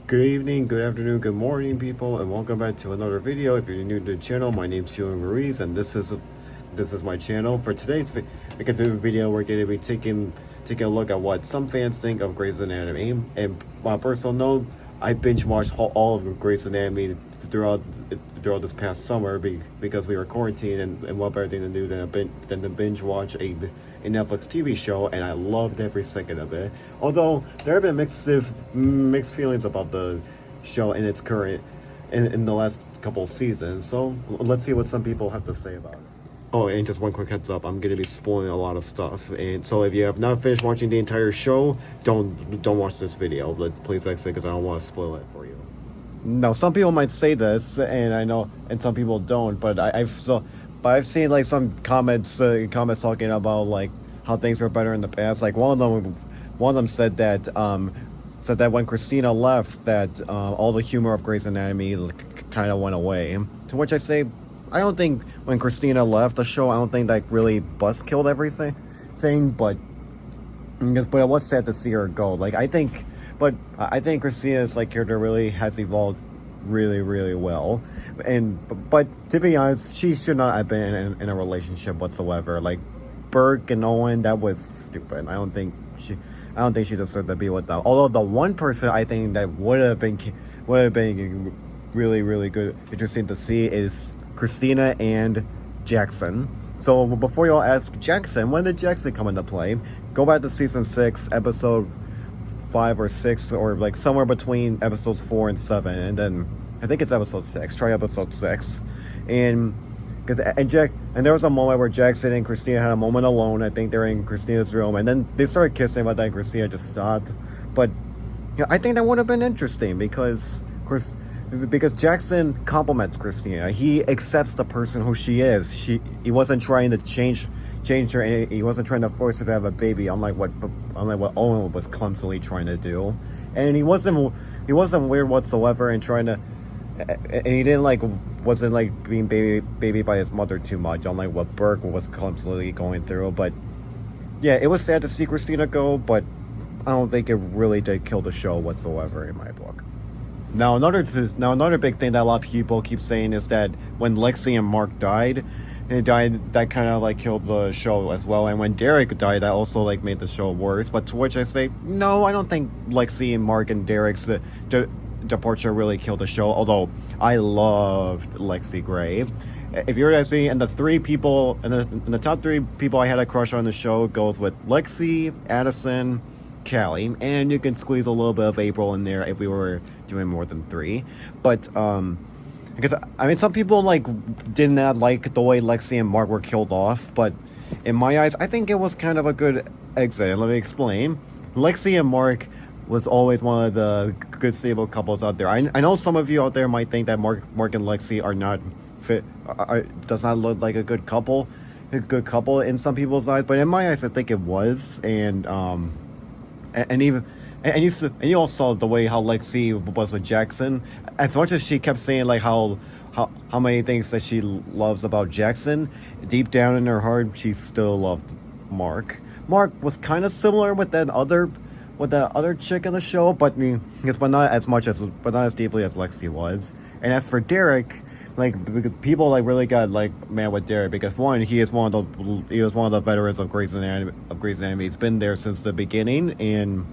Good evening, good afternoon, good morning, people, and welcome back to another video. If you're new to the channel, my name's Julian Ruiz, and this is my channel. For today's video, we're going to be taking a look at what some fans think of Grey's Anatomy. And on a personal note, I binge watched all of Grey's Anatomy throughout this past summer because we were quarantined, and what better thing to do than to binge watch a Netflix TV show, and I loved every second of it. Although there have been mixed feelings about the show in its current in the last couple of seasons. So let's see what some people have to say about it. Oh, and just one quick heads up, I'm gonna be spoiling a lot of stuff, and so if you have not finished watching the entire show, don't watch this video. But please exit because I don't want to spoil it for you. Now, some people might say this, and I know, and some people don't. But I've seen like some comments talking about like how things were better in the past. Like one of them said that when Christina left, that all the humor of Grey's Anatomy kind of went away. To which I say, I don't think when Christina left the show, I don't think that really bust killed everything. But it was sad to see her go. I think Christina's character really has evolved really, really well. But to be honest, she should not have been in a relationship whatsoever. Like Burke and Owen, that was stupid. I don't think she deserved to be with them. Although the one person I think that would have been really, really good, interesting to see is Christina and Jackson. So before y'all ask, Jackson, when did Jackson come into play? Go back to season 6, episode 5 or 6, or somewhere between episodes 4 and 7, and then I think it's episode 6. Try episode 6, and there was a moment where Jackson and Christina had a moment alone. I think they're in Christina's room, and then they started kissing, but then Christina just stopped. But I think that would have been interesting because Jackson compliments Christina. He accepts the person who she is. He wasn't trying to change her, and he wasn't trying to force her to have a baby, unlike what Owen was clumsily trying to do. And he wasn't weird whatsoever and he wasn't being baby by his mother too much, unlike what Burke was clumsily going through. But yeah, it was sad to see Christina go, but I don't think it really did kill the show whatsoever in my book. Now another big thing that a lot of people keep saying is that when Lexi and Mark died, that kind of killed the show as well. And when Derek died, that also made the show worse. But to which I say, no, I don't think Lexi and Mark and Derek's departure really killed the show. Although I loved Lexi Gray. If you're asking me, and the top 3 people I had a crush on the show goes with Lexi, Addison, Callie, and you can squeeze a little bit of April in there if we were doing more than 3. But because some people did not like the way Lexi and Mark were killed off, but in my eyes, I think it was kind of a good exit. And let me explain. Lexi and Mark was always one of the good stable couples out there. I know some of you out there might think that Mark and Lexi are not fit, does not look like a good couple in some people's eyes, but in my eyes, I think it was. And you all saw the way how Lexi was with Jackson. As much as she kept saying how many things that she loves about Jackson, deep down in her heart, she still loved Mark. Mark was kind of similar with that other chick in the show, but not as deeply as Lexi was. And as for Derek, because people really got mad with Derek because one, he was one of the veterans of Grey's Anatomy. He's been there since the beginning, and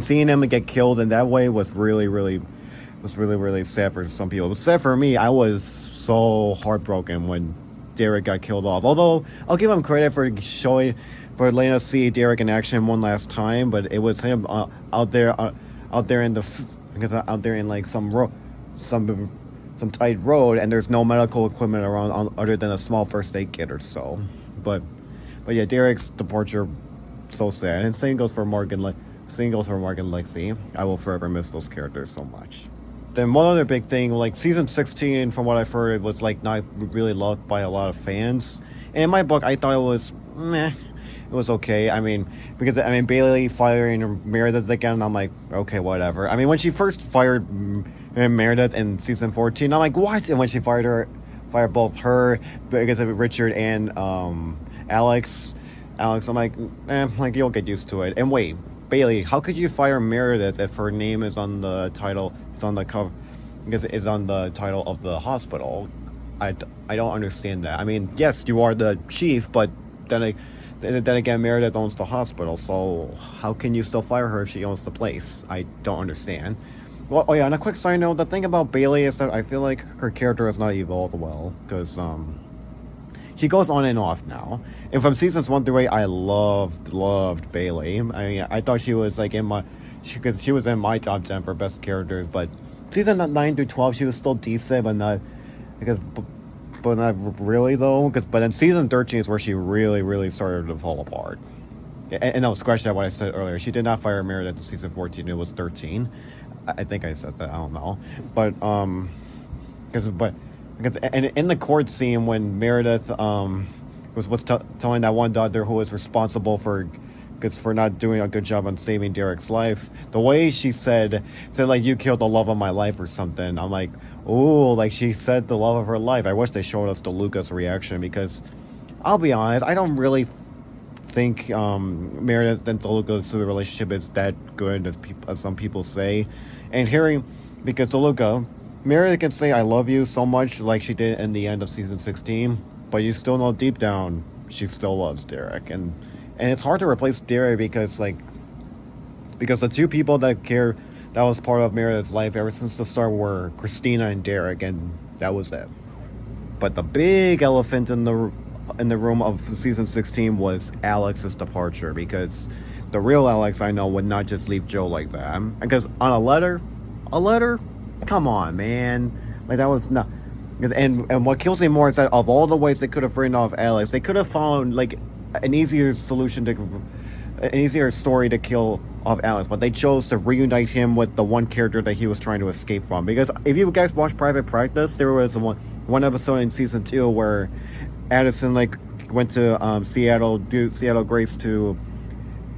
seeing him get killed in that way was really, really sad for some people. It was sad for me. I was so heartbroken when Derek got killed off. Although I'll give him credit for letting us see Derek in action one last time, but it was him out there in some tight road, and there's no medical equipment around other than a small first aid kit or so. But yeah, Derek's departure, so sad. And same goes for Mark and Lexi. I will forever miss those characters so much. Then one other big thing, season 16, from what I've heard, it was not really loved by a lot of fans. And in my book, I thought it was meh. It was okay. Because Bailey firing Meredith again, I'm like, okay, whatever. When she first fired Meredith in season 14, I'm like, what? And when she fired both her because of Richard and Alex, I'm like, you'll get used to it. And wait, Bailey, how could you fire Meredith if her name is on the title? It's on the cover because it's on the title of the hospital. I don't understand that. I mean, yes, you are the chief, but then again, Meredith owns the hospital, so how can you still fire her if she owns the place? I don't understand. Well, oh yeah, and a quick side note, the thing about Bailey is that I feel like her character has not evolved well, because, she goes on and off now. And from seasons 1 through 8, I loved Bailey. I mean, I thought she was, like, because she was in my top 10 for best characters, but season 9 through 12, she was still decent, but not, but not really, though, but in season 13 is where she really started to fall apart. And no, scratch that what I said earlier. She did not fire Meredith in season 14, it was 13. I think I said that. I don't know, but because and in the court scene when Meredith was telling that one doctor who was responsible for not doing a good job on saving Derek's life, the way she said like, you killed the love of my life or something. I'm like, oh, like she said the love of her life. I wish they showed us DeLuca's reaction, because I'll be honest, I don't really think Meredith and DeLuca's relationship is that good as some people say. And hearing, because DeLuca, Meredith can say I love you so much like she did in the end of season 16, but you still know deep down she still loves Derek. And it's hard to replace Derek because the two people that was part of Meredith's life ever since the start were Christina and Derek, and that was it. But the big elephant in the room of season 16 was Alex's departure, because the real Alex I know would not just leave Joe like that. Because on a letter, come on, man, like that was not. And what kills me more is that of all the ways they could have written off Alex, they could have found like an easier story to kill off Alex, but they chose to reunite him with the one character that he was trying to escape from. Because if you guys watch Private Practice, there was one episode in season 2 where Addison like went to Seattle Grace to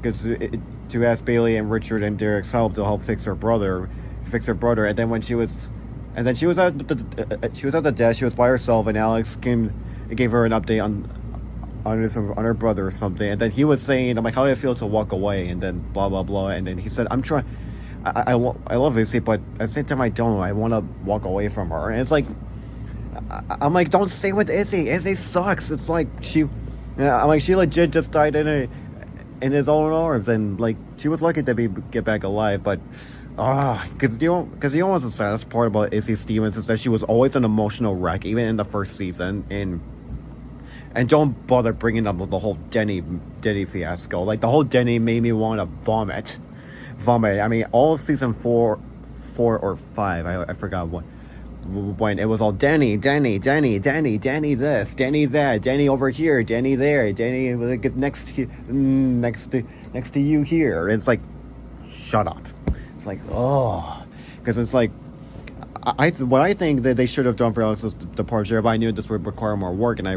ask Bailey and Richard and Derek's help to help fix her brother, and then when she was at the desk, she was by herself, and Alex came and gave her an update on her brother or something, and then he was saying, I'm like, how do I feel to walk away, and then blah blah blah, and then he said, I love Izzy, but at the same time I don't, I want to walk away from her. And it's like, I'm like, don't stay with Izzy. Izzy sucks. It's like she legit just died in his own arms, and like she was lucky to get back alive. But because you know what's the saddest part about Izzy Stevens is that she was always an emotional wreck, even in the first season. And don't bother bringing up the whole Denny fiasco. Like the whole Denny made me want to vomit. I mean, all of season 4 or 5, I forgot when it was all Denny this, Denny that, Denny over here, Denny there, Denny next to you here. It's like, shut up. It's like, oh, because it's like, what I think that they should have done for Alex's departure, if I knew this would require more work, and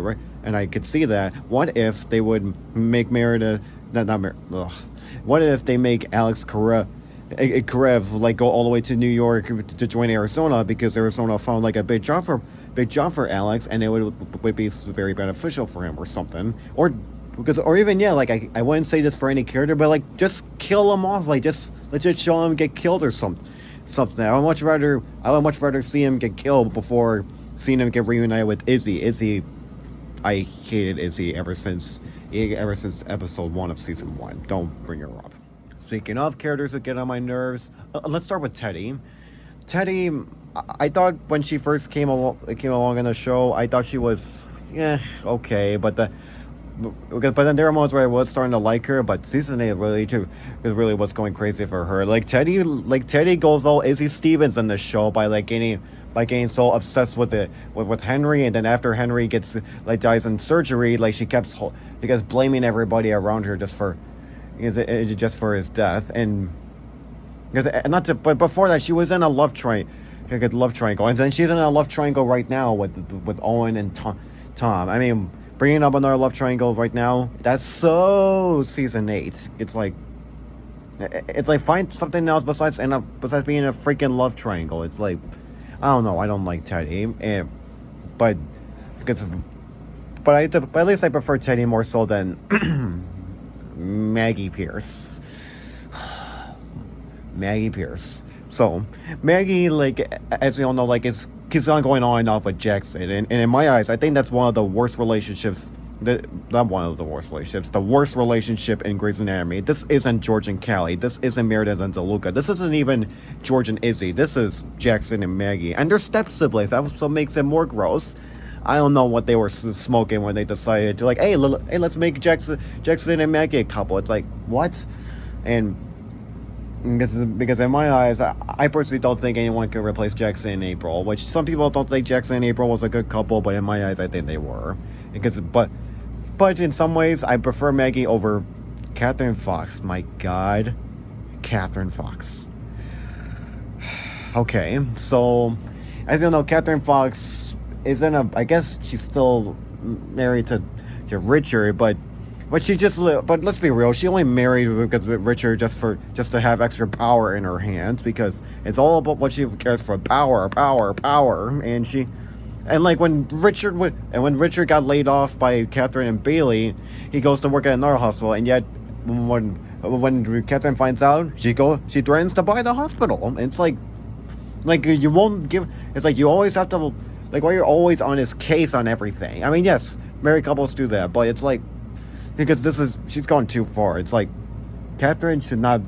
I could see that. What if they would make Meredith, what if they make Alex Karev like go all the way to New York to join Arizona, because Arizona found like a big job for Alex, and it would be very beneficial for him or something, or even like I wouldn't say this for any character, but like just kill him off, like just legit show him get killed or something. I would much rather see him get killed before seeing him get reunited with Izzy. I hated Izzy ever since episode 1 of season 1. Don't bring her up. Speaking of characters that get on my nerves, let's start with Teddy. Teddy, I thought when she first came along in the show, I thought she was okay, but then there were moments where I was starting to like her, but season 8 really was going crazy for her. Like Teddy goes all Izzy Stevens in the show by getting so obsessed with Henry, and then after Henry dies in surgery, like she kept blaming everybody around her just for his death, but before that she was in a love triangle, and then she's in a love triangle right now with Owen and Tom. I mean, bringing up another love triangle right now, that's so season 8. It's like find something else besides being a freaking love triangle. It's like, I don't know, I don't like Teddy, but at least I prefer Teddy more so than Maggie Pierce. Maggie Pierce. So Maggie, like, as we all know, like, it's keeps on going on and off with Jackson, and in my eyes, I think that's one of the worst relationships. Not one of the worst relationships. The worst relationship in Grey's Anatomy. This isn't George and Callie. This isn't Meredith and DeLuca. This isn't even George and Izzy. This is Jackson and Maggie, and they're step siblings. That also makes it more gross. I don't know what they were smoking when they decided to, like, hey, let's make Jackson and Maggie a couple. It's like, what? And because in my eyes, I personally don't think anyone can replace Jackson and April. Which some people don't think Jackson and April was a good couple, but in my eyes, I think they were. But in some ways, I prefer Maggie over Catherine Fox. My God, Catherine Fox. Okay, so as you know, Catherine Fox isn't I guess she's still married to Richard, but she just. But let's be real, she only married because Richard just to have extra power in her hands, because it's all about what she cares for: power, and she. And like when Richard got laid off by Catherine and Bailey, he goes to work at another hospital, and yet when Catherine finds out, she threatens to buy the hospital. It's like you won't give. It's like you always have to, like, why you're always on his case on everything. I mean, yes, married couples do that, but it's like, because she's gone too far. It's like Catherine should not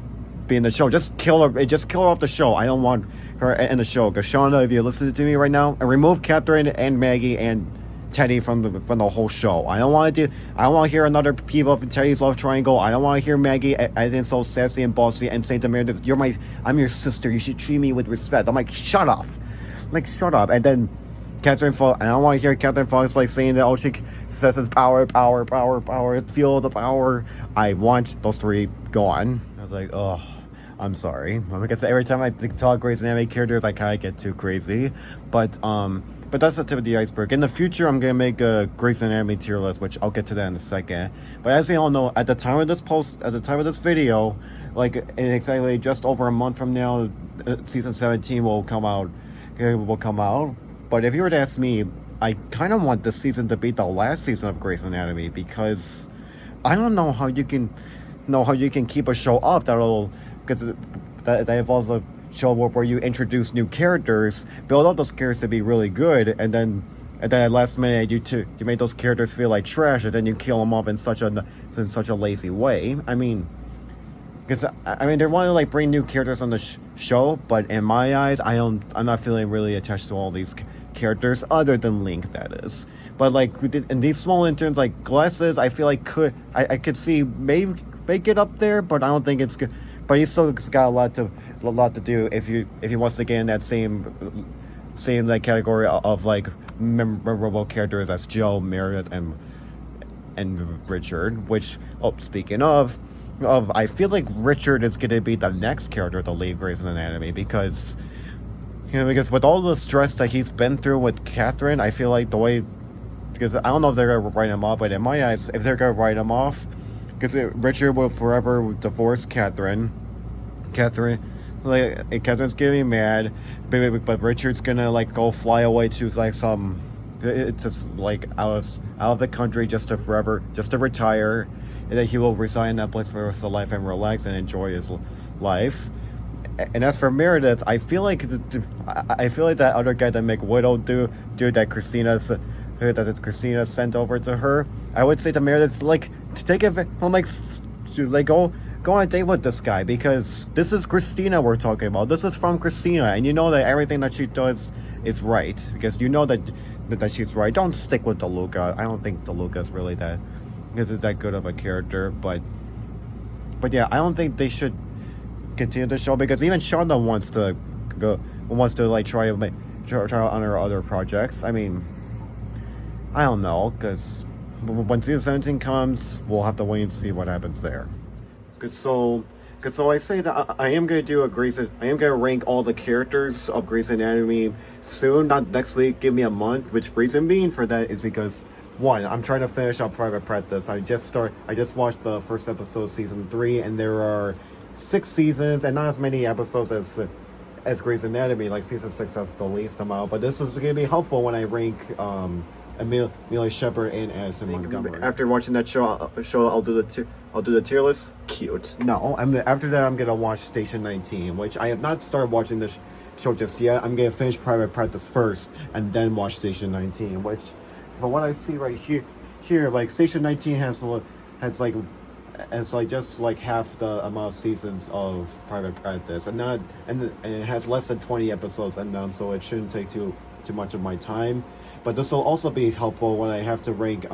be in the show. Just kill her. Just kill her off the show. I don't want her in the show. Because Shauna, if you're listening to me right now, and remove Catherine and Maggie and Teddy from the whole show. I don't want to hear another people of Teddy's love triangle. I don't want to hear Maggie acting so sassy and bossy and saying to Meredith, I'm your sister. You should treat me with respect. I'm like, shut up. Shut up. And then Catherine Fox, and I don't want to hear Catherine Fox like saying that, she says it's power, feel the power. I want those three gone. I was like, oh, I'm sorry. Because every time I talk Grey's Anatomy characters, I kind of get too crazy. But that's the tip of the iceberg. In the future, I'm gonna make a Grey's Anatomy tier list, which I'll get to that in a second. But as we all know, at the time of this video, like in exactly just over a month from now, season 17 will come out. But if you were to ask me, I kind of want this season to be the last season of Grey's Anatomy, because I don't know how you can keep a show up that involves a show where you introduce new characters, build up those characters to be really good, and then at last minute you make those characters feel like trash, and then you kill them off in such a lazy way. I mean, because they want to like bring new characters on the show, but in my eyes, I'm not feeling really attached to all these characters other than Link, that is. But like in these small interns like Glasses, I feel like I could see maybe make it up there, but I don't think it's good. But he's still got a lot to do if he wants to get in that same like category of like memorable characters as Joe, Meredith, and Richard. Which, speaking of, I feel like Richard is going to be the next character to leave Grey's Anatomy, because with all the stress that he's been through with Catherine, I feel like because I don't know if they're going to write him off, but in my eyes, if they're going to write him off, because Richard will forever divorce Catherine. Catherine's getting mad, but Richard's gonna like go fly away to like just like out of the country just to retire, and then he will resign that place for the rest of life and relax and enjoy his life. And as for Meredith, I feel like that other guy that McWidow dude that Christina sent over to her, I would say to Meredith, like, to take it, go on a date with this guy, because this is Christina we're talking about. This is from Christina, and you know that everything that she does is right, because you know that she's right. Don't stick with DeLuca. I don't think DeLuca's really that good of a character, but yeah, I don't think they should continue the show, because even Shonda wants to like try on her other projects. I mean, I don't know, because when season 17 comes, we'll have to wait and see what happens there. So I say that I am going to do I am going to rank all the characters of Grey's Anatomy soon, not next week, give me a month, which reason being for that is because, one, I'm trying to finish up Private Practice. I just watched the first episode of season 3, and there are 6 seasons, and not as many episodes as Grey's Anatomy. Like season 6 has the least amount, but this is going to be helpful when I rank Amelia Shepard and Addison Montgomery. After watching that show, I'll do the tier list. Cute. No, after that I'm gonna watch Station 19, which I have not started watching this show just yet. I'm gonna finish Private Practice first and then watch Station 19, which from what I see right here like Station 19 has like just like half the amount of seasons of Private Practice, and it has less than 20 episodes in them, so it shouldn't take too much of my time. But this will also be helpful when I have to rank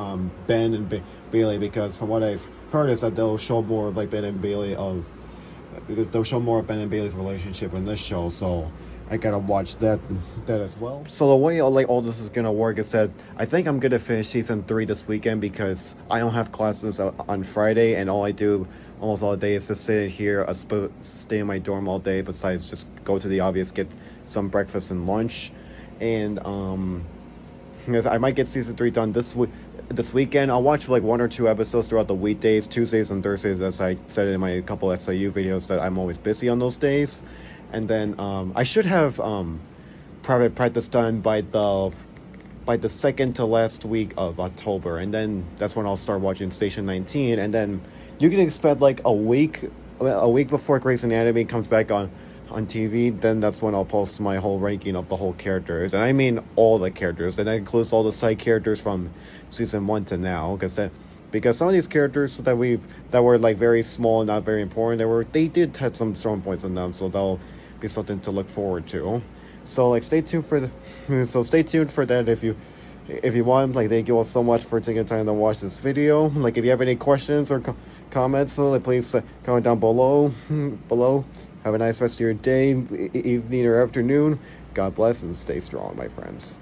Ben and Bailey, because from what I've heard is that they'll show more of like Ben and Bailey's relationship in this show, so I gotta watch that as well. So the way all this is gonna work is that I think I'm gonna finish season 3 this weekend, because I don't have classes on Friday, and all I do almost all day is just sit here, stay in my dorm all day, besides just go to the obvious, get some breakfast and lunch. And because I might get season 3 done this weekend. I'll watch like 1 or 2 episodes throughout the weekdays, Tuesdays and Thursdays, as I said in my couple SIU videos that I'm always busy on those days. And then I should have Private Practice done by the second to last week of October, and then that's when I'll start watching Station 19. And then you can expect like a week before Grey's Anatomy comes back on TV. Then that's when I'll post my whole ranking of the whole characters, and I mean all the characters, and that includes all the side characters from season 1 to now, because some of these characters that were like very small and not very important, they did have some strong points in them, so they'll be something to look forward to. So like stay tuned for that if you want. Like, thank you all so much for taking time to watch this video. Like, if you have any questions or comments, please comment down below. Have a nice rest of your day, evening, or afternoon. God bless and stay strong, my friends.